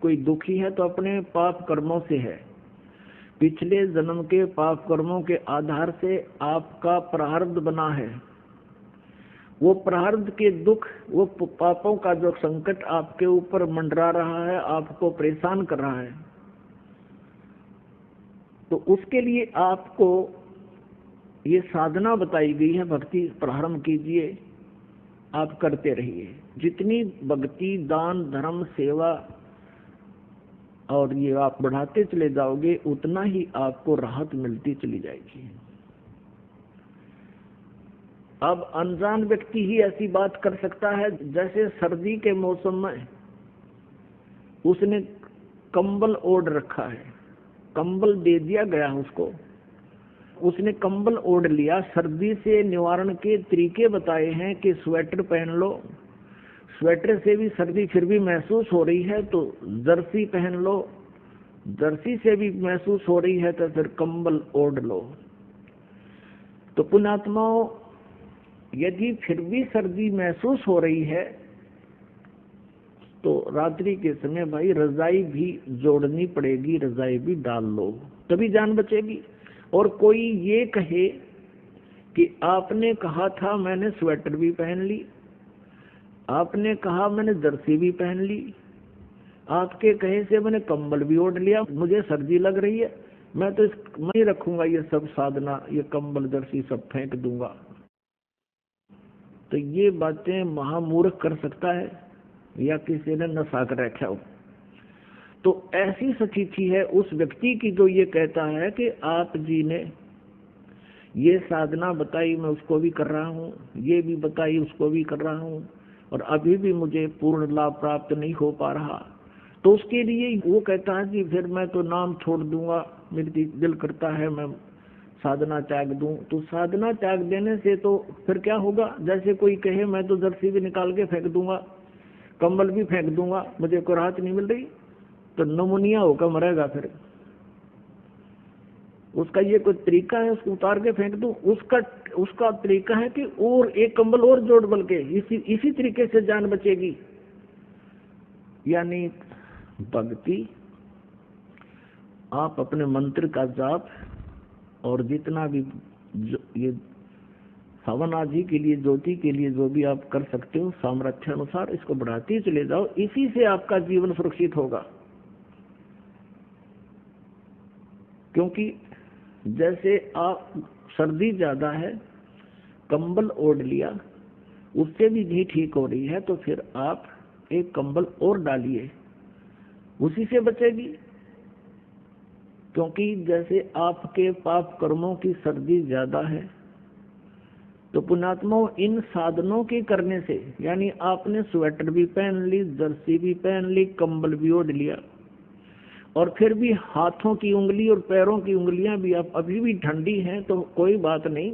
कोई दुखी है तो अपने पाप कर्मों से है, पिछले जन्म के पाप कर्मों के आधार से आपका प्रारब्ध बना है। वो प्रारब्ध के दुख, वो पापों का जो संकट आपके ऊपर मंडरा रहा है, आपको परेशान कर रहा है, तो उसके लिए आपको ये साधना बताई गई है। भक्ति प्रारंभ कीजिए, आप करते रहिए। जितनी भक्ति, दान, धर्म, सेवा और ये आप बढ़ाते चले जाओगे, उतना ही आपको राहत मिलती चली जाएगी। अब अनजान व्यक्ति ही ऐसी बात कर सकता है, जैसे सर्दी के मौसम में उसने कंबल ओढ़ रखा है, कंबल दे दिया गया उसको, उसने कंबल ओढ़ लिया। सर्दी से निवारण के तरीके बताए हैं कि स्वेटर पहन लो, स्वेटर से भी सर्दी फिर भी महसूस हो रही है तो जर्सी पहन लो, जर्सी से भी महसूस हो रही है तो फिर कंबल ओढ़ लो। तो पुण्यात्माओं, यदि फिर भी सर्दी महसूस हो रही है तो रात्रि के समय भाई रजाई भी जोड़नी पड़ेगी, रजाई भी डाल लो, तभी जान बचेगी। और कोई ये कहे कि आपने कहा था मैंने स्वेटर भी पहन ली, आपने कहा मैंने जर्सी भी पहन ली, आपके कहे से मैंने कंबल भी ओढ़ लिया, मुझे सर्दी लग रही है, मैं तो नहीं रखूंगा ये सब साधना, ये कंबल जर्सी सब फेंक दूंगा। तो ये बातें महामूर्ख कर सकता है या किसी ने नशा कर रखा हो। तो ऐसी स्थिति है उस व्यक्ति की जो ये कहता है कि आप जी ने ये साधना बताई, मैं उसको भी कर रहा हूँ, ये भी बताई उसको भी कर रहा हूँ, और अभी भी मुझे पूर्ण लाभ प्राप्त नहीं हो पा रहा। तो उसके लिए वो कहता है कि फिर मैं तो नाम छोड़ दूंगा, मेरी दिल करता है मैं साधना त्याग दूं। तो साधना त्याग देने से तो फिर क्या होगा? जैसे कोई कहे मैं तो जर्सी भी निकाल के फेंक दूंगा, कंबल भी फेंक दूंगा, मुझे कोई राहत नहीं मिल रही, तो नमूनिया होकर मरेगा। फिर उसका ये कोई तरीका है उसको उतार के फेंक दूं? उसका तरीका है कि और एक कंबल और जोड़ बल के इसी तरीके से जान बचेगी। यानी भक्ति, आप अपने मंत्र का जाप और जितना भी ये हवन आदि के लिए, ज्योति के लिए जो भी आप कर सकते हो, सामर्थ्य अनुसार इसको बढ़ाते चले जाओ। इसी से आपका जीवन सुरक्षित होगा। क्योंकि जैसे आप सर्दी ज्यादा है, कंबल ओढ़ लिया, उससे भी नहीं ठीक हो रही है, तो फिर आप एक कंबल और डालिए, उसी से बचेगी। क्योंकि जैसे आपके पाप कर्मों की सर्दी ज्यादा है, तो पुण्यात्माओं इन साधनों के करने से, यानी आपने स्वेटर भी पहन ली, जर्सी भी पहन ली, कंबल भी ओढ़ लिया, और फिर भी हाथों की उंगली और पैरों की उंगलियां भी आप अभी भी ठंडी हैं, तो कोई बात नहीं,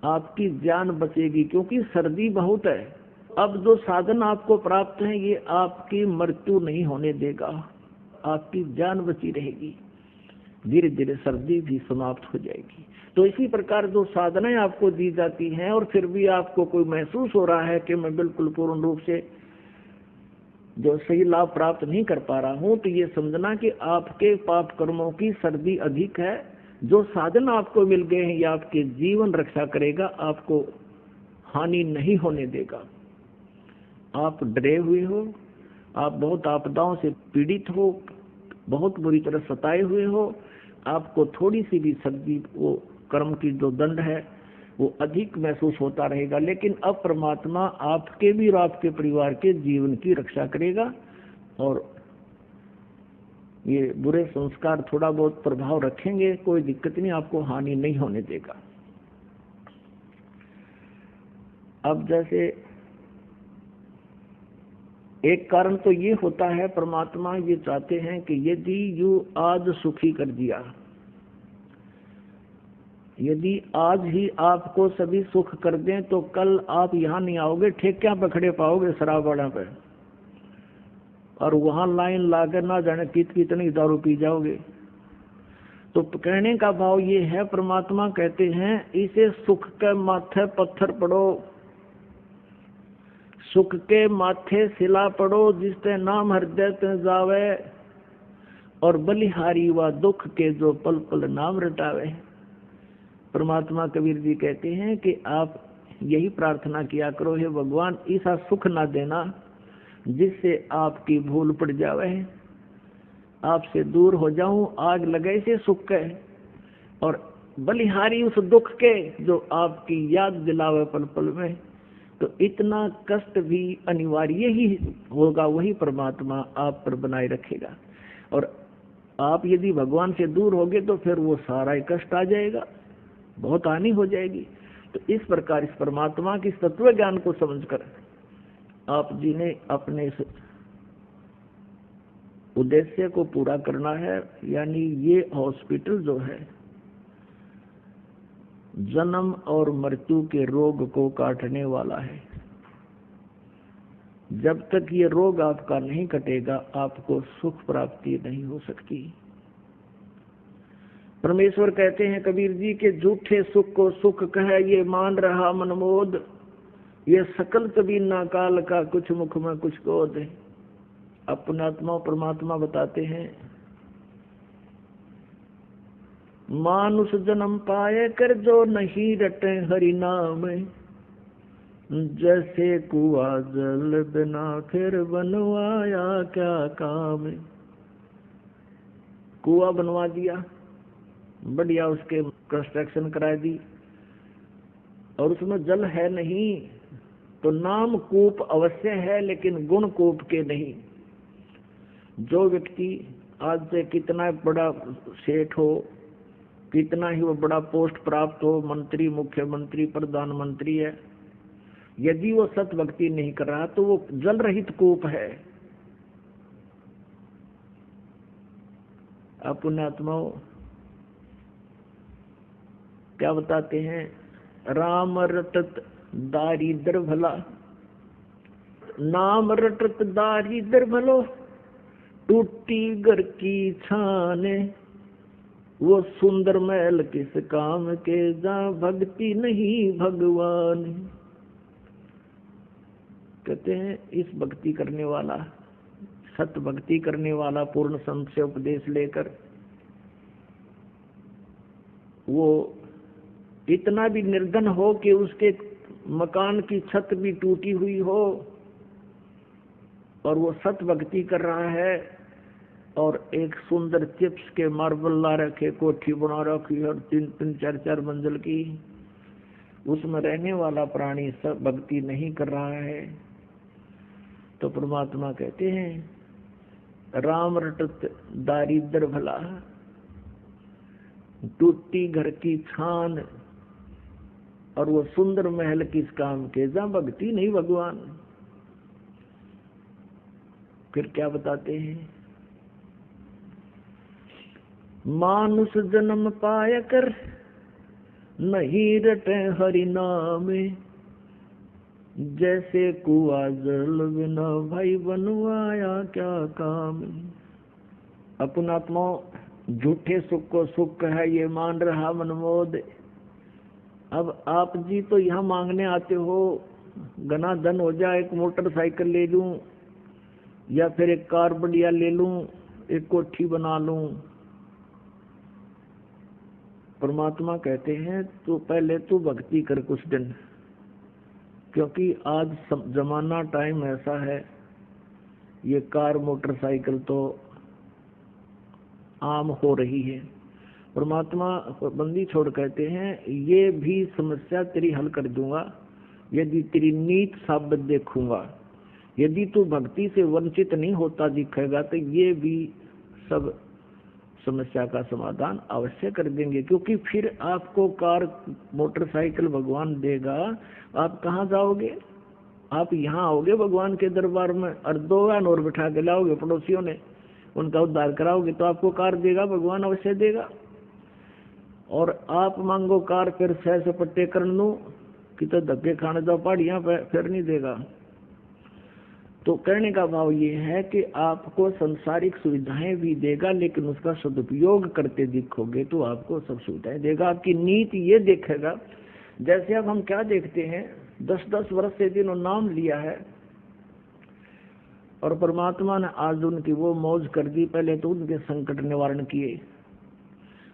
आपकी जान बचेगी। क्योंकि सर्दी बहुत है। अब जो साधन आपको प्राप्त है, ये आपकी मृत्यु नहीं होने देगा, आपकी जान बची रहेगी। धीरे धीरे सर्दी भी समाप्त हो जाएगी। तो इसी प्रकार जो साधनाएं आपको दी जाती हैं और फिर भी आपको कोई महसूस हो रहा है कि मैं बिल्कुल पूर्ण रूप से जो सही लाभ प्राप्त नहीं कर पा रहा हूं, तो ये समझना कि आपके पाप कर्मों की सर्दी अधिक है। जो साधन आपको मिल गए हैं, ये आपके जीवन रक्षा करेगा, आपको हानि नहीं होने देगा। आप डरे हुए हो, आप बहुत आपदाओं से पीड़ित हो, बहुत बुरी तरह सताए हुए हो, आपको थोड़ी सी भी सर्दी, वो कर्म की जो दंड है वो अधिक महसूस होता रहेगा। लेकिन अब परमात्मा आपके भी और आपके परिवार के जीवन की रक्षा करेगा, और ये बुरे संस्कार थोड़ा बहुत प्रभाव रखेंगे, कोई दिक्कत नहीं, आपको हानि नहीं होने देगा। अब जैसे एक कारण तो ये होता है, परमात्मा ये चाहते हैं कि यदि यू आज सुखी कर दिया, यदि आज ही आपको सभी सुख कर दें, तो कल आप यहाँ नहीं आओगे, ठेकियां पे खड़े पाओगे शराबवाड़ा पे, और वहां लाइन लाकर ना जाने कितनी दारू पी जाओगे। तो कहने का भाव ये है, परमात्मा कहते हैं इसे सुख के माथे पत्थर पड़ो, सुख के माथे सिला पड़ो, जिसते नाम हृदय ते जावे, और बलिहारी व दुख के जो पल पल नाम रटावे। परमात्मा कबीर जी कहते हैं कि आप यही प्रार्थना किया करो, हे भगवान ऐसा सुख ना देना जिससे आपकी भूल पड़ जावे, आपसे दूर हो जाऊं, आग लगे से सुख के, और बलिहारी उस दुख के जो आपकी याद दिलावे पल पल में। तो इतना कष्ट भी अनिवार्य ही होगा, वही परमात्मा आप पर बनाए रखेगा। और आप यदि भगवान से दूर होगे तो फिर वो सारा ही कष्ट आ जाएगा, बहुत हानि हो जाएगी। तो इस प्रकार इस परमात्मा की तत्व ज्ञान को समझकर आप जी ने अपने इस उद्देश्य को पूरा करना है। यानी ये हॉस्पिटल जो है जन्म और मृत्यु के रोग को काटने वाला है। जब तक ये रोग आपका नहीं कटेगा, आपको सुख प्राप्ति नहीं हो सकती। परमेश्वर कहते हैं कबीर जी के झूठे सुख को सुख कहे, ये मान रहा मनमोद, ये सकल कबीर ना काल का, कुछ मुख में कुछ गोद। अपनात्मा परमात्मा बताते हैं, मानुष जन्म पाए कर जो नहीं रटे हरि नाम, जैसे कुआ जल बिना फिर बनवाया क्या काम। कुआ बनवा दिया, बढ़िया उसके कंस्ट्रक्शन करा दी, और उसमें जल है नहीं, तो नाम कूप अवश्य है लेकिन गुण कूप के नहीं। जो व्यक्ति आज से कितना बड़ा सेठ हो, कितना ही वो बड़ा पोस्ट प्राप्त हो, मंत्री, मुख्यमंत्री, प्रधानमंत्री है, यदि वो सत भक्ति नहीं कर रहा तो वो जल रहित कूप है। पुण्यात्माओं क्या बताते हैं, राम रटत दारिद्र भला, नाम रटत दारिद्र भलो, टूटी घर की छाने, वो सुंदर महल किस काम के, जहाँ भक्ति नहीं भगवान। कहते हैं इस भक्ति करने वाला, सत भक्ति करने वाला, पूर्ण संत से उपदेश लेकर वो इतना भी निर्धन हो कि उसके मकान की छत भी टूटी हुई हो, और वो सत भक्ति कर रहा है, और एक सुंदर चिप्स के मार्बल ला रखे, कोठी बना रखी और 3-3 4-4 मंजिल की, उसमें रहने वाला प्राणी सब भक्ति नहीं कर रहा है। तो परमात्मा कहते हैं राम रटत दारिद्र भला, टूटी घर की छान, और वो सुंदर महल किस काम के, जहाँ भक्ति नहीं भगवान। फिर क्या बताते हैं, मानुष जन्म पाया कर नहीं रटे हरि नाम, जैसे कुआ जल बिना भाई बनवाया क्या काम। अपनात्मा झूठे सुख को सुख है, ये मान रहा मनमोद। अब आप जी तो यहाँ मांगने आते हो, घना धन हो जाए, एक मोटरसाइकिल ले लूं, या फिर एक कार बढ़िया ले लूं, एक कोठी बना लूं। परमात्मा कहते हैं तो पहले तू भक्ति कर कुछ दिन, क्योंकि आज जमाना टाइम ऐसा है, ये कार मोटरसाइकिल तो आम हो रही है। परमात्मा बंदी छोड़ कहते हैं ये भी समस्या तेरी हल कर दूंगा यदि तेरी नीत साबित देखूंगा। यदि तू भक्ति से वंचित नहीं होता दिखेगा तो ये भी सब समस्या का समाधान अवश्य कर देंगे, क्योंकि फिर आपको कार मोटरसाइकिल भगवान देगा, आप कहाँ जाओगे? आप यहाँ आओगे भगवान के दरबार में, और 2 वैन और बिठा के लाओगे पड़ोसियों ने, उनका उद्धार कराओगे तो आपको कार देगा, भगवान अवश्य देगा। और आप मांगो कार, फिर 6 सपट्टे कर लूं कि तो धक्के खाने जाओ पहाड़ियां पे, फिर नहीं देगा। तो कहने का भाव ये है कि आपको संसारिक सुविधाएं भी देगा, लेकिन उसका सदुपयोग करते दिखोगे तो आपको सब सुविधाएं देगा। आपकी नीति ये देखेगा। जैसे अब हम क्या देखते हैं, 10-10 वर्ष से जिन्होंने नाम लिया है और परमात्मा ने आज उनकी वो मौज कर दी। पहले तो उनके संकट निवारण किए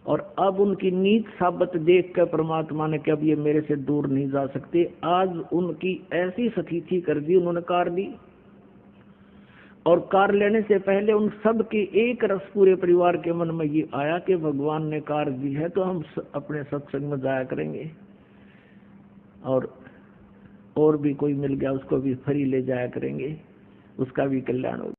और अब उनकी नीच साबत देख कर परमात्मा ने कि अब ये मेरे से दूर नहीं जा सकते। आज उनकी ऐसी सतीथि कर दी, उन्होंने कार दी। और कार लेने से पहले उन सब के एक रस पूरे परिवार के मन में ये आया कि भगवान ने कार दी है तो हम अपने सत्संग में जाया करेंगे, और भी कोई मिल गया उसको भी फ्री ले जाया करेंगे, उसका भी कल्याण होगा।